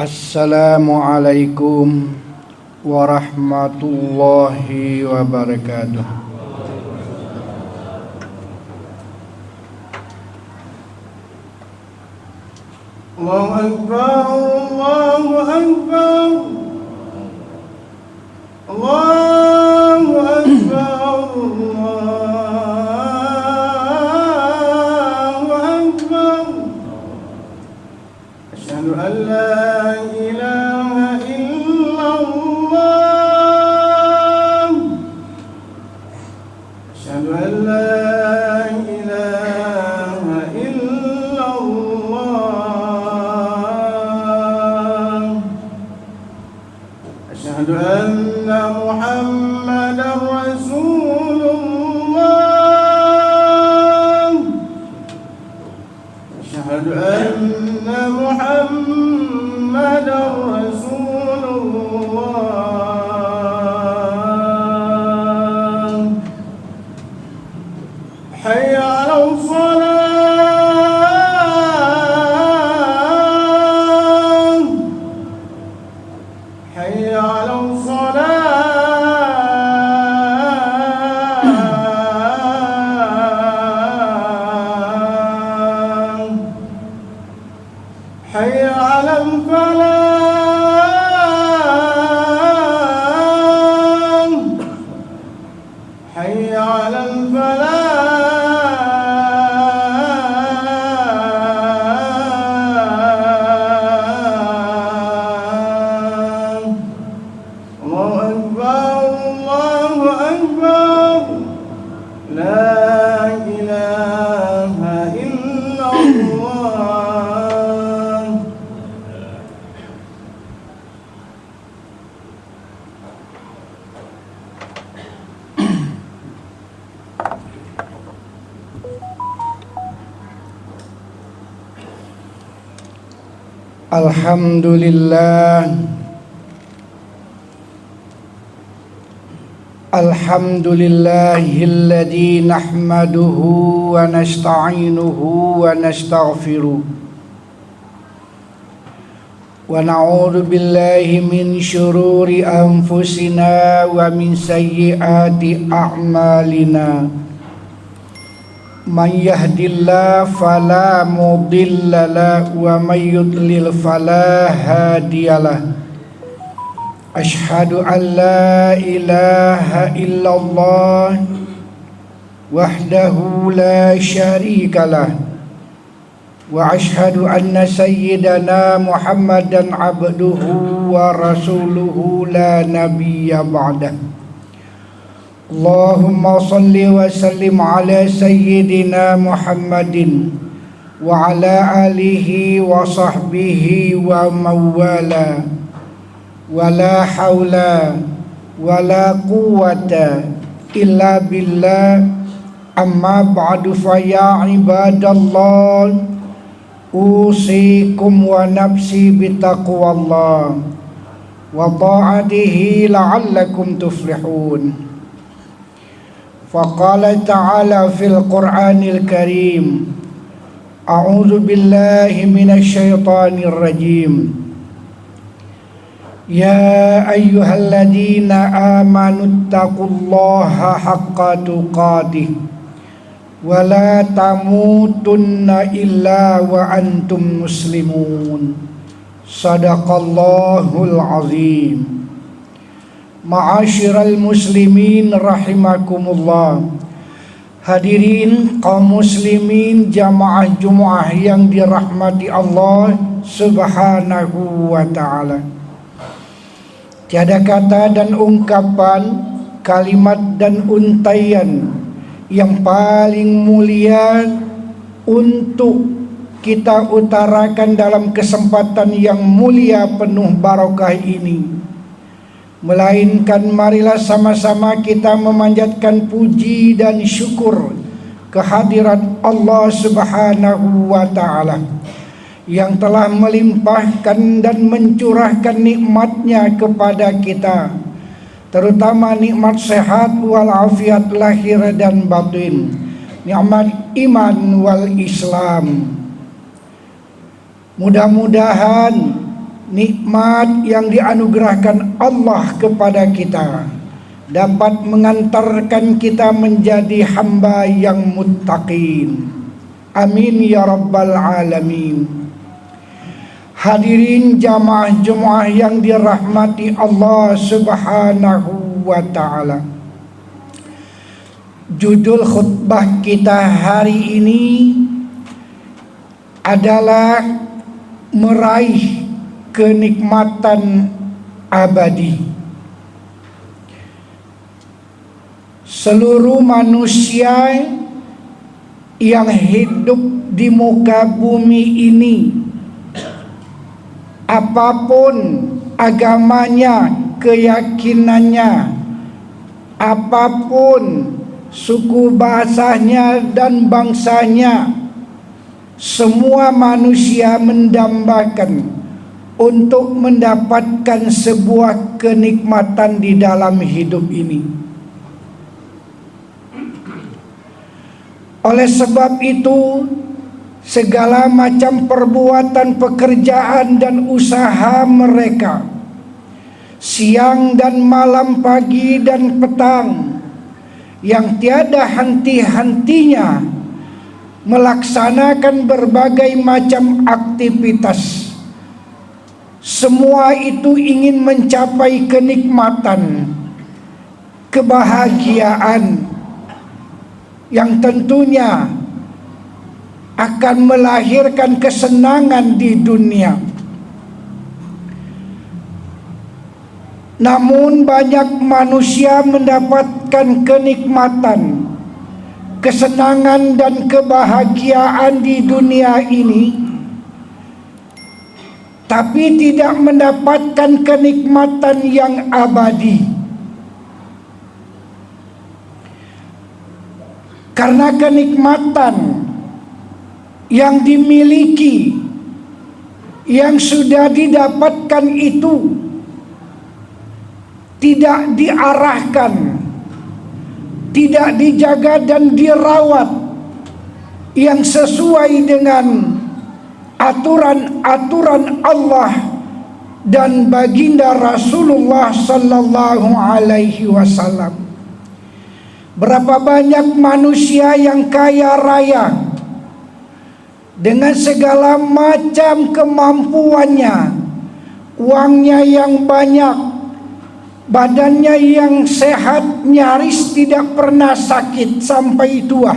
Assalamualaikum warahmatullahi wabarakatuh. Allahu Akbar, Allahu Akbar, Allahu Akbar, Allahu Akbar. Asyhadu an la ilaha illallah. Asyhadu an la ilaha illallah. Asyhadu anna Muhammadar Rasulullah. Asyhadu anna Muhammadar Rasulullah. Hayya 'alal salah. Hayya 'alal salah. Hayya 'alal falah. Hayya 'alal falah. Allahu Akbar, Allahu Akbar. La ilaha illallah. Alhamdulillah. Alhamdulillahilladzi nahmaduhu wa nasta'inuhu wa nastaghfiruh. Wa na'udzu billahi min syururi anfusina wa min sayyiati a'malina. Man yahdillahu fala mudilla lahu wa may yudlil fala hadiyalah. Ashhadu an la ilaha illallah wahdahu la syarikalah wa ashhadu anna sayyidana Muhammadan abduhu wa rasuluhu la nabiyya ba'dah. Allahumma salli wa sallim ala sayyidina Muhammadin wa ala alihi wa sahbihi wa mawala. Wala haula wala quwwata illa billah. Amma ba'du, fa ya ibadallah, usikum wa nafsi bitaqwallah wa ta'atihi la'allakum tuflihun. Faqala ta'ala fil Qur'anil Karim, a'udzu billahi minasy syaithanir rajim. Ya ayyuhalladzina amanu taqullaha haqqa tuqatih wa la tamutunna illa wa antum muslimun. Sadaqallahul azim. Ma'asyiral muslimin rahimakumullah. Hadirin kaum muslimin jamaah Jumat yang dirahmati Allah Subhanahu wa ta'ala. Tiada kata dan ungkapan, kalimat dan untaian yang paling mulia untuk kita utarakan dalam kesempatan yang mulia penuh barakah ini, melainkan marilah sama-sama kita memanjatkan puji dan syukur kehadirat Allah Subhanahu wa ta'ala yang telah melimpahkan dan mencurahkan nikmatnya kepada kita, terutama nikmat sehat walafiat lahir dan batin, nikmat iman wal Islam. Mudah-mudahan nikmat yang dianugerahkan Allah kepada kita dapat mengantarkan kita menjadi hamba yang muttaqin. Amin ya rabbal alamin. Hadirin jamaah Jumat yang dirahmati Allah Subhanahu wa taala. Judul khutbah kita hari ini adalah meraih kenikmatan abadi. Seluruh manusia yang hidup di muka bumi ini, apapun agamanya, keyakinannya, apapun suku bahasanya dan bangsanya, semua manusia mendambakan untuk mendapatkan sebuah kenikmatan di dalam hidup ini. Oleh sebab itu, segala macam perbuatan, pekerjaan dan usaha mereka, siang dan malam, pagi dan petang, yang tiada henti-hentinya melaksanakan berbagai macam aktivitas. Semua itu ingin mencapai kenikmatan, kebahagiaan yang tentunya akan melahirkan kesenangan di dunia. Namun banyak manusia mendapatkan kenikmatan, kesenangan dan kebahagiaan di dunia ini, tapi tidak mendapatkan kenikmatan yang abadi. Karena kenikmatan yang dimiliki, yang sudah didapatkan itu tidak diarahkan, tidak dijaga dan dirawat yang sesuai dengan aturan-aturan Allah dan baginda Rasulullah sallallahu alaihi wasallam. Berapa banyak manusia yang kaya raya dengan segala macam kemampuannya, uangnya yang banyak, badannya yang sehat, nyaris tidak pernah sakit sampai tua.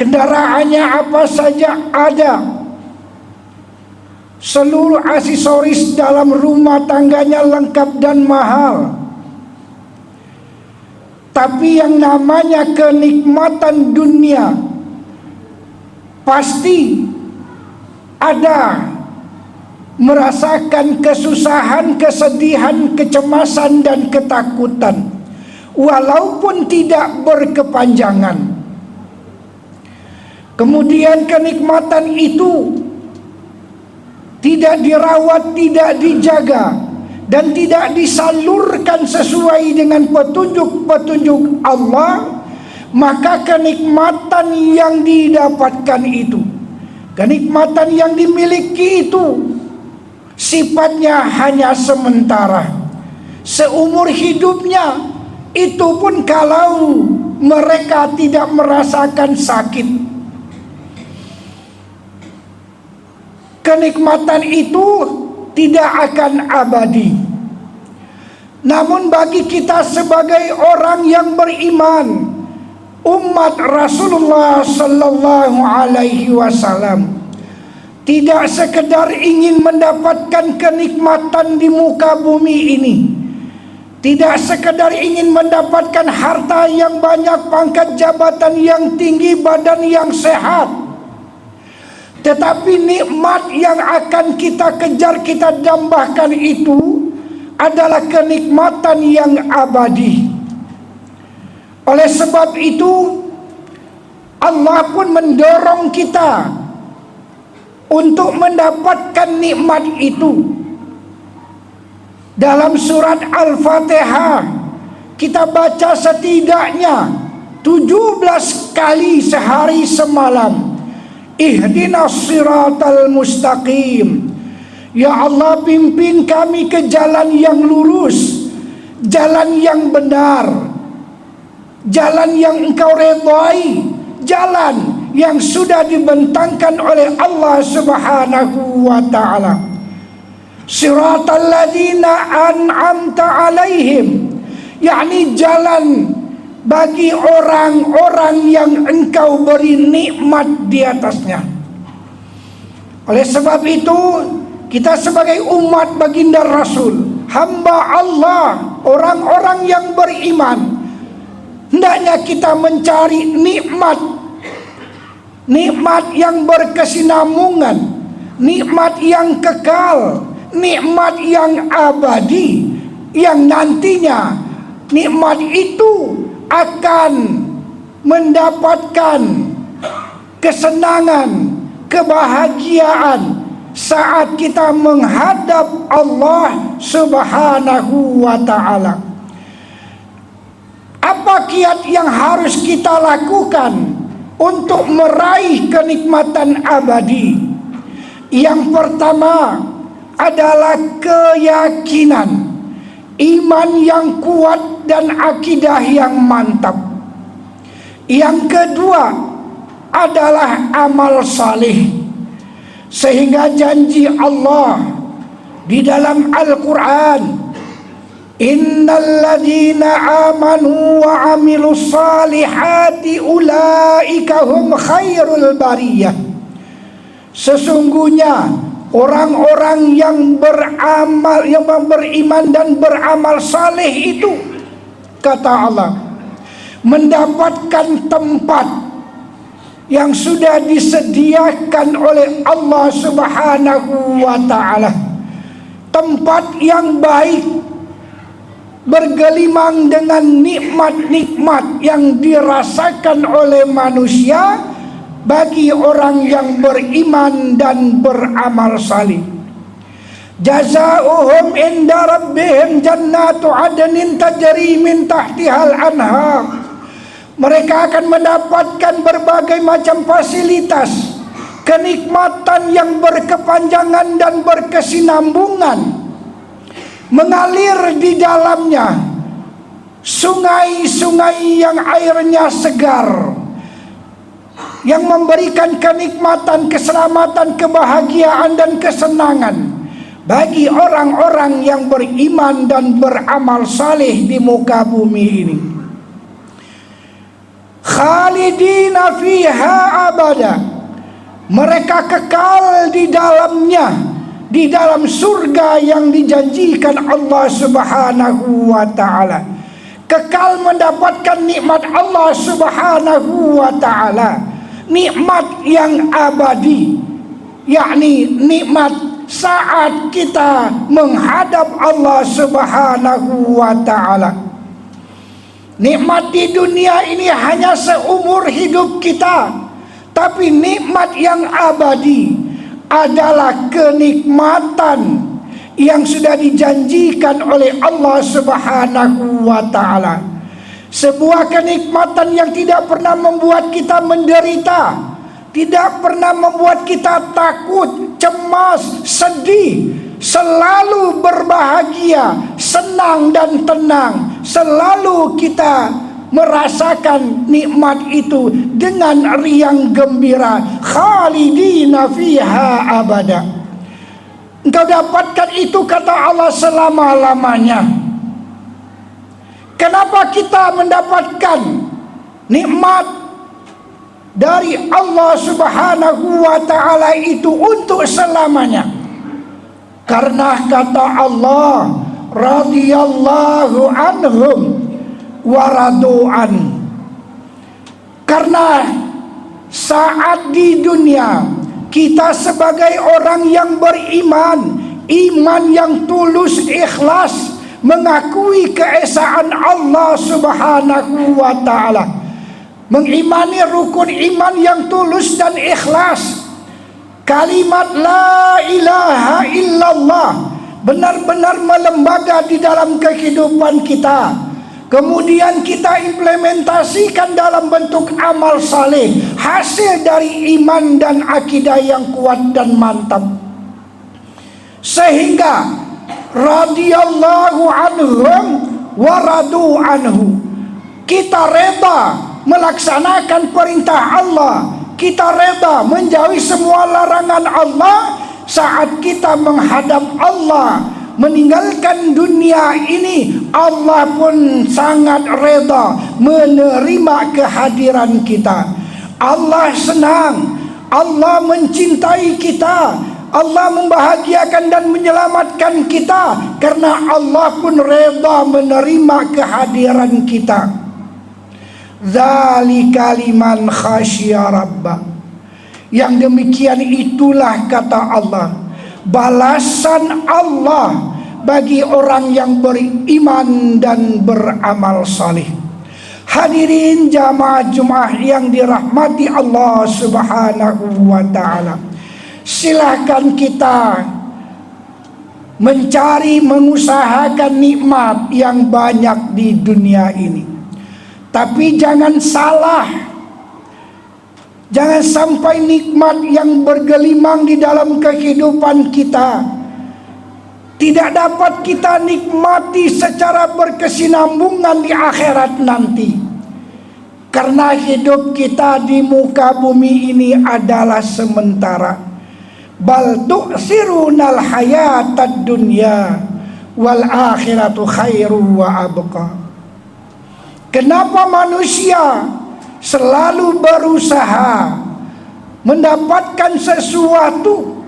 Kendaraannya apa saja ada. Seluruh aksesoris dalam rumah tangganya lengkap dan mahal. Tapi yang namanya kenikmatan dunia pasti ada merasakan kesusahan, kesedihan, kecemasan dan ketakutan, walaupun tidak berkepanjangan. Kemudian kenikmatan itu tidak dirawat, tidak dijaga, dan tidak disalurkan sesuai dengan petunjuk-petunjuk Allah, maka kenikmatan yang didapatkan itu, kenikmatan yang dimiliki itu sifatnya hanya sementara. Seumur hidupnya, itu pun kalau mereka tidak merasakan sakit. Kenikmatan itu tidak akan abadi. Namun bagi kita sebagai orang yang beriman, umat Rasulullah sallallahu alaihi wasallam, tidak sekedar ingin mendapatkan kenikmatan di muka bumi ini, tidak sekedar ingin mendapatkan harta yang banyak, pangkat jabatan yang tinggi, badan yang sehat, tetapi nikmat yang akan kita kejar, kita dambakan itu adalah kenikmatan yang abadi. Oleh sebab itu, Allah pun mendorong kita untuk mendapatkan nikmat itu. Dalam surat Al-Fatihah kita baca setidaknya 17 kali sehari semalam. Ihdinas siratal mustaqim, Ya Allah, pimpin kami ke jalan yang lurus, jalan yang benar, jalan yang Engkau redai, jalan yang sudah dibentangkan oleh Allah Subhanahu wa ta'ala. Siratal ladzina an'amta alaihim, yakni jalan bagi orang-orang yang Engkau beri nikmat di atasnya. Oleh sebab itu, kita sebagai umat baginda Rasul, hamba Allah, orang-orang yang beriman, hendaknya kita mencari nikmat yang berkesinambungan, nikmat yang kekal, nikmat yang abadi, yang nantinya nikmat itu akan mendapatkan kesenangan, kebahagiaan saat kita menghadap Allah Subhanahu wa ta'ala. Apa kiat yang harus kita lakukan untuk meraih kenikmatan abadi? Yang pertama adalah keyakinan, iman yang kuat dan akidah yang mantap. Yang kedua adalah amal saleh. Sehingga janji Allah di dalam Al-Quran, innal ladzina amanu wa amilus salihati ulaika hum khairul bariyah. Sesungguhnya orang-orang yang beramal, yang beriman dan beramal saleh itu, kata Allah, mendapatkan tempat yang sudah disediakan oleh Allah Subhanahu wa ta'ala, tempat yang baik, bergelimang dengan nikmat-nikmat yang dirasakan oleh manusia bagi orang yang beriman dan beramal saleh. Jazaohum inda rabbihim jannatu adnin tajri min tahtihal anhar. Mereka akan mendapatkan berbagai macam fasilitas, kenikmatan yang berkepanjangan dan berkesinambungan. Mengalir di dalamnya sungai-sungai yang airnya segar, yang memberikan kenikmatan, keselamatan, kebahagiaan dan kesenangan bagi orang-orang yang beriman dan beramal saleh di muka bumi ini. Khalidina fiha abada, mereka kekal di dalamnya, di dalam surga yang dijanjikan Allah Subhanahu wa ta'ala. Kekal mendapatkan nikmat Allah Subhanahu wa ta'ala, nikmat yang abadi, yakni nikmat saat kita menghadap Allah Subhanahu wa ta'ala. Nikmat di dunia ini hanya seumur hidup kita, tapi nikmat yang abadi adalah kenikmatan yang sudah dijanjikan oleh Allah Subhanahu wa ta'ala. Sebuah kenikmatan yang tidak pernah membuat kita menderita, tidak pernah membuat kita takut, cemas, sedih, selalu berbahagia, senang dan tenang. Selalu kita merasakan nikmat itu dengan riang gembira. Khalidina fiha abada. Engkau dapatkan itu, kata Allah, selama-lamanya. Kenapa kita mendapatkan nikmat dari Allah Subhanahu wa ta'ala itu untuk selamanya? Karena kata Allah, radhiyallahu anhum wa radu'an. Karena saat di dunia kita sebagai orang yang beriman, iman yang tulus, ikhlas, mengakui keesaan Allah Subhanahu wa ta'ala, mengimani rukun iman yang tulus dan ikhlas, kalimat la ilaha illallah benar-benar melembaga di dalam kehidupan kita. Kemudian kita implementasikan dalam bentuk amal saleh, hasil dari iman dan akidah yang kuat dan mantap. sehingga radhiyallahu anhum wa radu anhu. Kita reda melaksanakan perintah Allah, kita reda menjauhi semua larangan Allah. Saat kita menghadap Allah, meninggalkan dunia ini, Allah pun sangat reda menerima kehadiran kita. Allah senang, Allah mencintai kita, Allah membahagiakan dan menyelamatkan kita, karena Allah pun reda menerima kehadiran kita. Dzalika liman khasya rabbah. Yang demikian itulah, kata Allah, balasan Allah bagi orang yang beriman dan beramal saleh. Hadirin jamaah Jumat yang dirahmati Allah Subhanahu wa taala, silakan kita mencari, mengusahakan nikmat yang banyak di dunia ini. Tapi jangan salah, jangan sampai nikmat yang bergelimang di dalam kehidupan kita tidak dapat kita nikmati secara berkesinambungan di akhirat nanti. Karena hidup kita di muka bumi ini adalah sementara. Bal tu'sirunal hayatad dunya wal akhiratu khairu wa abqa. Kenapa manusia selalu berusaha mendapatkan sesuatu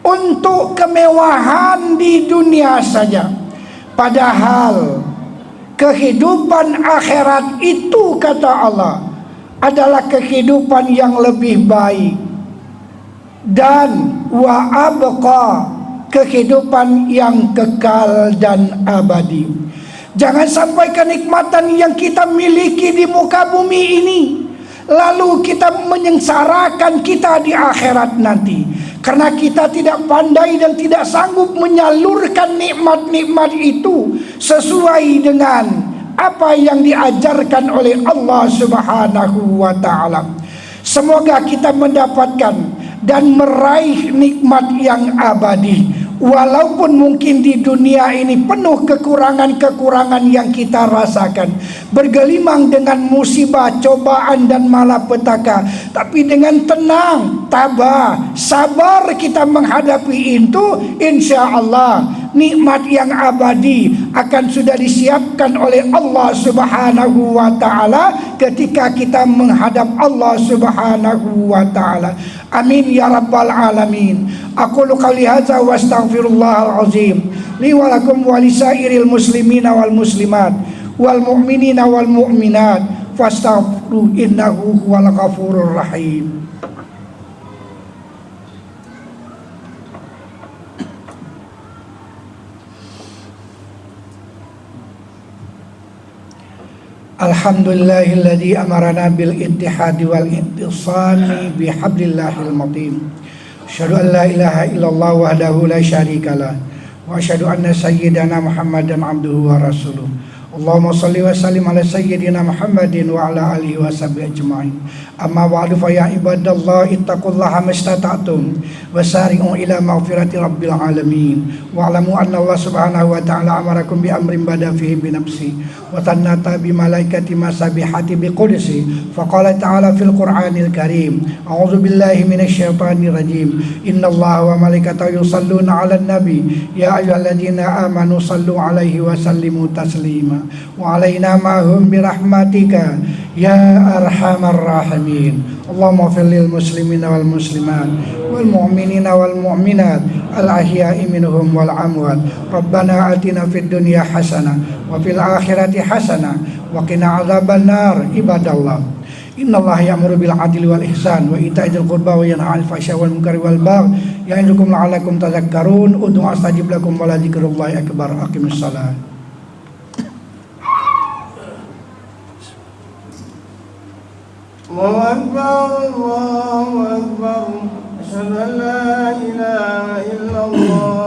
untuk kemewahan di dunia saja, padahal kehidupan akhirat itu, kata Allah, adalah kehidupan yang lebih baik, dan wa abqa, kehidupan yang kekal dan abadi. Jangan sampai kenikmatan yang kita miliki di muka bumi ini lalu kita menyengsarakan kita di akhirat nanti, karena kita tidak pandai dan tidak sanggup menyalurkan nikmat-nikmat itu sesuai dengan apa yang diajarkan oleh Allah Subhanahu wa taala. Semoga kita mendapatkan dan meraih nikmat yang abadi, walaupun mungkin di dunia ini penuh kekurangan-kekurangan yang kita rasakan, bergelimang dengan musibah, cobaan dan malapetaka, tapi dengan tenang, tabah, sabar kita menghadapi itu, insya Allah nikmat yang abadi akan sudah disiapkan oleh Allah Subhanahu wa taala ketika kita menghadap Allah Subhanahu wa taala. Amin ya rabbal alamin. Aqulu qouli hadza wa astaghfirullahal azim li wa lakum wa lisairil muslimina wal muslimat wal mu'minina wal mu'minat fastaghfiru innahu huwal ghafurur rahim. Alhamdulillahilladzi amarana bil ittihadi wal ittisami bihablillahil matin. Asyhadu an la ilaha illallah wahdahu la syarikalah wa asyhadu anna sayyidana Muhammadan abduhu wa rasuluh. Allahumma salli wa sallim ala sayyidina Muhammadin wa ala alihi wa sahbihi ajma'in. Amma ba'du fa ya ibadallah ittaqullaha mastata'tum wasari'u ila maghfirati rabbil alamin. Wa'lamu anna Allah subhanahu wa ta'ala amarakum bi amrin bada fihi bi nafsi wa tannata bi malaikati masabihati bi qudsi. Faqala ta'ala fil Qur'anil Karim, a'udzu billahi minasy syaithanir rajim. Innallaha wa malaikatahu yusalluna 'alan nabi ya ayyuhalladzina amanu sallu 'alaihi wa sallimu taslima. Wa 'alaina ma'hum bi rahmatika ya arhamar rahimin. Allahumma fir lil muslimina wal muslimat wal mu'minina wal mu'minat al ahya'i minhum wal amwat. Rabbana atina fid dunya hasanah wa fil akhirati hasanah wa qina adzaban nar. Ibadallah, innallaha ya'muru bil 'adli wal ihsan wa ita'i dzil qurba wa yanha 'anil fahsya'i wal munkari wal baghi ya'idukum la'allakum tadhakkarun. Ud'u astajib lakum wa la dzikrullahi akbar. Aqimus shalah. الله أكبر الله أكبر أشهد أن لا إله إلا الله